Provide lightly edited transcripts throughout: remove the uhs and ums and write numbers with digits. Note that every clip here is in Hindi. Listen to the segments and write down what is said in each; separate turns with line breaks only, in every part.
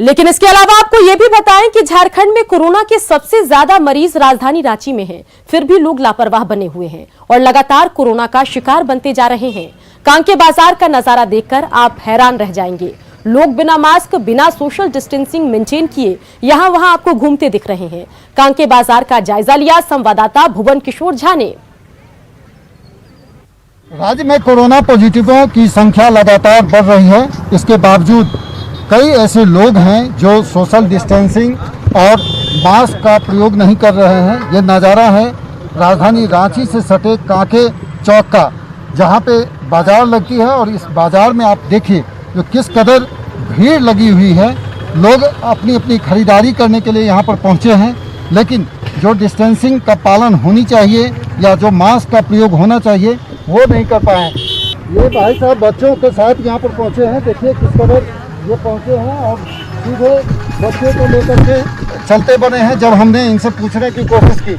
लेकिन इसके अलावा आपको यह भी बताएं कि झारखंड में कोरोना के सबसे ज्यादा मरीज राजधानी रांची में हैं, फिर भी लोग लापरवाह बने हुए हैं और लगातार कोरोना का शिकार बनते जा रहे हैं। कांके बाजार का नजारा देखकर आप हैरान रह जाएंगे। लोग बिना मास्क, बिना सोशल डिस्टेंसिंग मेंटेन किए यहां वहां आपको घूमते दिख रहे हैं। कांके बाजार का जायजा लिया संवाददाता भुवन किशोर झा ने।
राज्य में कोरोना पॉजिटिवों की संख्या लगातार बढ़ रही है। इसके बावजूद कई ऐसे लोग हैं जो सोशल डिस्टेंसिंग और मास्क का प्रयोग नहीं कर रहे हैं। ये नज़ारा है राजधानी रांची से सटे कांके चौक का, जहां पे बाजार लगती है और इस बाजार में आप देखिए जो किस कदर भीड़ लगी हुई है। लोग अपनी अपनी खरीदारी करने के लिए यहाँ पर पहुँचे हैं, लेकिन जो डिस्टेंसिंग का पालन होनी चाहिए या जो मास्क का प्रयोग होना चाहिए वो नहीं कर पाए। ये भाई साहब बच्चों के साथ यहाँ पर पहुँचे हैं, देखिए किस कदर ये पहुँचे हैं और सीधे बच्चे को लेकर के चलते बने हैं। जब हमने इनसे पूछने की कोशिश की,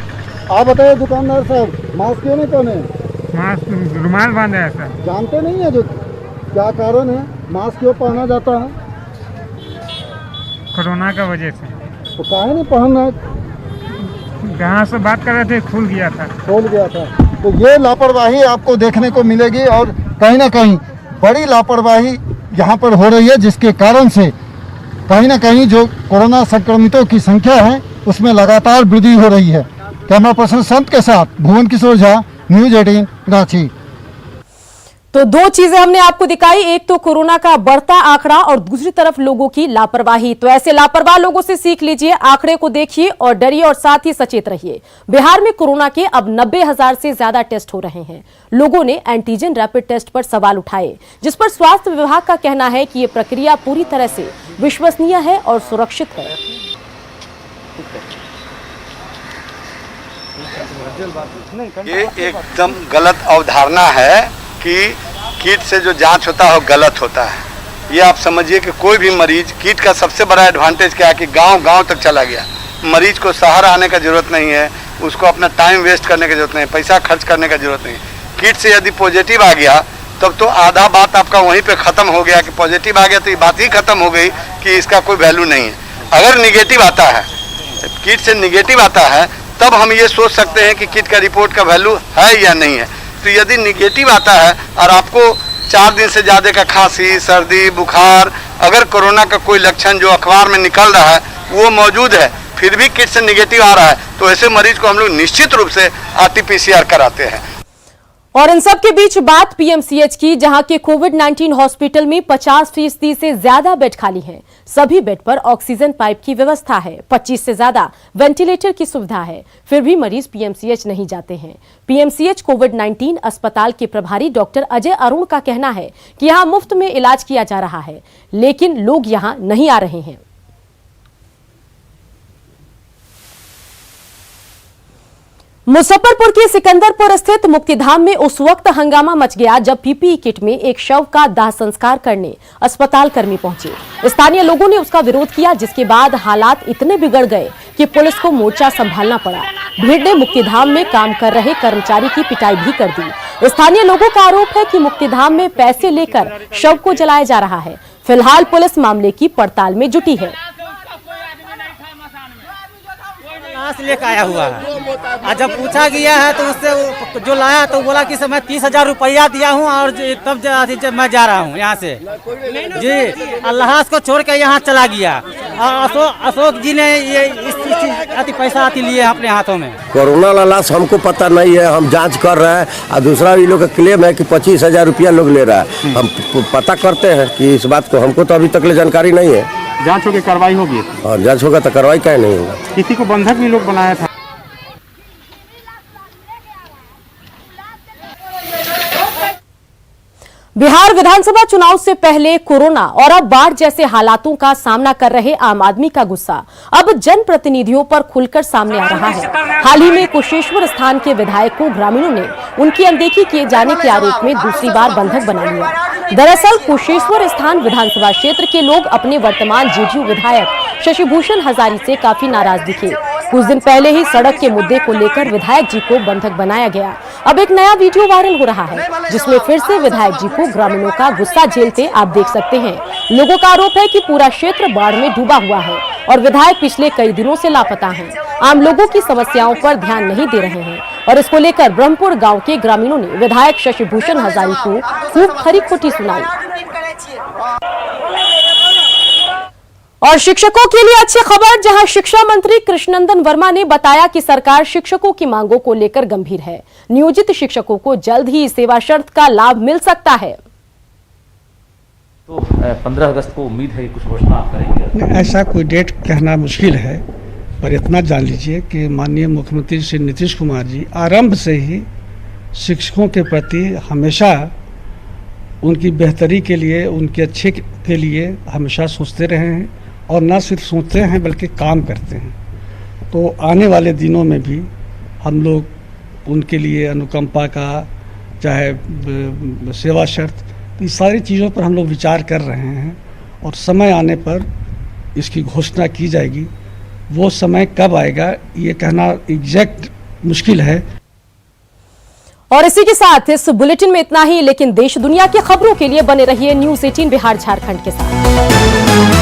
आप बताइए दुकानदार साहब, मास्क क्यों नहीं पहने?
मास्क रुमाल बांधे है सर।
जानते नहीं है जो क्या कारण है, मास्क क्यों पहना जाता है?
कोरोना का वजह से।
तो काहे नहीं पहनना?
जहाँ से बात कर रहे थे खुल गया था।
तो ये लापरवाही आपको देखने को मिलेगी और कहीं ना कहीं बड़ी लापरवाही यहाँ पर हो रही है, जिसके कारण से कहीं ना कहीं जो कोरोना संक्रमितों की संख्या है उसमें लगातार वृद्धि हो रही है। कैमरा पर्सन संत के साथ भुवन किशोर झा, न्यूज़ 18 रांची।
तो दो चीजें हमने आपको दिखाई, एक तो कोरोना का बढ़ता आंकड़ा और दूसरी तरफ लोगों की लापरवाही। तो ऐसे लापरवाह लोगों से सीख लीजिए, आंकड़े को देखिए और डरिए और साथ ही सचेत रहिए। बिहार में कोरोना के अब 90,000 से ज्यादा टेस्ट हो रहे हैं। लोगों ने एंटीजन रैपिड टेस्ट पर सवाल उठाए, जिस पर स्वास्थ्य विभाग का कहना है कि ये प्रक्रिया पूरी तरह से विश्वसनीय है और सुरक्षित है।
ये एकदम गलत अवधारणा है कि कीट से जो जांच होता है वो गलत होता है। ये आप समझिए कि कोई भी मरीज, कीट का सबसे बड़ा एडवांटेज क्या है कि गांव-गांव तक चला गया। मरीज को शहर आने का जरूरत नहीं है, उसको अपना टाइम वेस्ट करने की जरूरत नहीं है, पैसा खर्च करने का जरूरत नहीं है। कीट से यदि पॉजिटिव आ गया तब तो आधा बात आपका वहीं पे ख़त्म हो गया कि पॉजिटिव आ गया तो ये बात ही खत्म हो गई कि इसका कोई वैल्यू नहीं है। अगर निगेटिव आता है, कीट से निगेटिव आता है, तब हम ये सोच सकते हैं कि कीट का रिपोर्ट का वैल्यू है या नहीं है। तो यदि निगेटिव आता है और आपको 4 दिन से ज़्यादा का खांसी, सर्दी, बुखार, अगर कोरोना का कोई लक्षण जो अखबार में निकल रहा है वो मौजूद है, फिर भी किट से निगेटिव आ रहा है, तो ऐसे मरीज को हम लोग निश्चित रूप से RT-PCR कराते हैं।
और इन सब के बीच बात पीएमसीएच की, जहां के कोविड-19 हॉस्पिटल में 50% से ज्यादा बेड खाली हैं। सभी बेड पर ऑक्सीजन पाइप की व्यवस्था है, 25 से ज्यादा वेंटिलेटर की सुविधा है, फिर भी मरीज पीएमसीएच नहीं जाते हैं। पीएमसीएच कोविड-19 अस्पताल के प्रभारी डॉक्टर अजय अरुण का कहना है कि यहां मुफ्त में इलाज किया जा रहा है, लेकिन लोग यहां नहीं आ रहे हैं। मुजफ्फरपुर के सिकंदरपुर स्थित मुक्तिधाम में उस वक्त हंगामा मच गया जब पीपीई किट में एक शव का दाह संस्कार करने अस्पताल कर्मी पहुंचे। स्थानीय लोगों ने उसका विरोध किया, जिसके बाद हालात इतने बिगड़ गए कि पुलिस को मोर्चा संभालना पड़ा। भीड़ ने मुक्तिधाम में काम कर रहे कर्मचारी की पिटाई भी कर दी। स्थानीय लोगों का आरोप है कि मुक्तिधाम में पैसे लेकर शव को जलाया जा रहा है। फिलहाल पुलिस मामले की पड़ताल में जुटी है।
लाश लेकर आया हुआ है और जब पूछा गया है तो उससे जो लाया तो बोला कि मैं 30,000 रुपया दिया हूँ और तब मैं जा रहा हूँ यहाँ से जी। लाश को छोड़ के यहाँ चला गया और अशोक जी ने ये इस पैसा लिए अपने हाथों में।
कोरोना वाला लाश हमको पता नहीं है, हम जांच कर रहे हैं और दूसरा ये लोग का क्लेम है कि 25,000 रुपया लोग ले रहा है। हम पता करते हैं कि इस बात को, हमको तो अभी तक जानकारी नहीं है।
जांच होगी, कार्रवाई होगी
और जांच होगा तो कार्रवाई क्या नहीं होगा।
किसी को बंधक भी लोग बनाया था।
बिहार विधानसभा चुनाव से पहले कोरोना और अब बाढ़ जैसे हालातों का सामना कर रहे आम आदमी का गुस्सा अब जनप्रतिनिधियों पर खुलकर सामने आ रहा है। हाल ही में कुशेश्वर स्थान के विधायक को ग्रामीणों ने उनकी अनदेखी किए जाने के आरोप में दूसरी बार बंधक बना लिया। दरअसल कुशेश्वर स्थान विधानसभा क्षेत्र के लोग अपने वर्तमान जेडीयू विधायक शशिभूषण हजारी से काफी नाराज दिखे। कुछ दिन पहले ही सड़क के मुद्दे को लेकर विधायक जी को बंधक बनाया गया। अब एक नया वीडियो वायरल हो रहा है जिसमें फिर से विधायक जी को ग्रामीणों का गुस्सा झेलते आप देख सकते हैं। लोगों का आरोप है कि पूरा क्षेत्र बाढ़ में डूबा हुआ है और विधायक पिछले कई दिनों से लापता हैं। आम लोगों की समस्याओं पर ध्यान नहीं दे रहे हैं और इसको लेकर ब्रह्मपुर गांव के ग्रामीणों ने विधायक शशिभूषण हजारी को खूब खरी खोटी सुनाई। और शिक्षकों के लिए अच्छी खबर, जहां शिक्षा मंत्री कृष्णनंदन वर्मा ने बताया कि सरकार शिक्षकों की मांगों को लेकर गंभीर है। नियोजित शिक्षकों को जल्द ही सेवा शर्त का लाभ मिल सकता है।
तो 15 अगस्त को उम्मीद है कि कुछ घोषणा आप करेंगे?
ऐसा कोई डेट कहना मुश्किल है, पर इतना जान लीजिए कि माननीय मुख्यमंत्री श्री नीतीश कुमार जी आरंभ से ही शिक्षकों के प्रति हमेशा उनकी बेहतरी के लिए, उनके अच्छे के लिए हमेशा सोचते रहे हैं और न सिर्फ सोचते हैं बल्कि काम करते हैं। तो आने वाले दिनों में भी हम लोग उनके लिए अनुकंपा का, चाहे सेवा शर्त, इस सारी चीज़ों पर हम लोग विचार कर रहे हैं और समय आने पर इसकी घोषणा की जाएगी। वो समय कब आएगा ये कहना एग्जैक्ट मुश्किल है।
और इसी के साथ इस बुलेटिन में इतना ही, लेकिन देश दुनिया की खबरों के लिए बने रहिए न्यूज़ 18 बिहार झारखंड के साथ।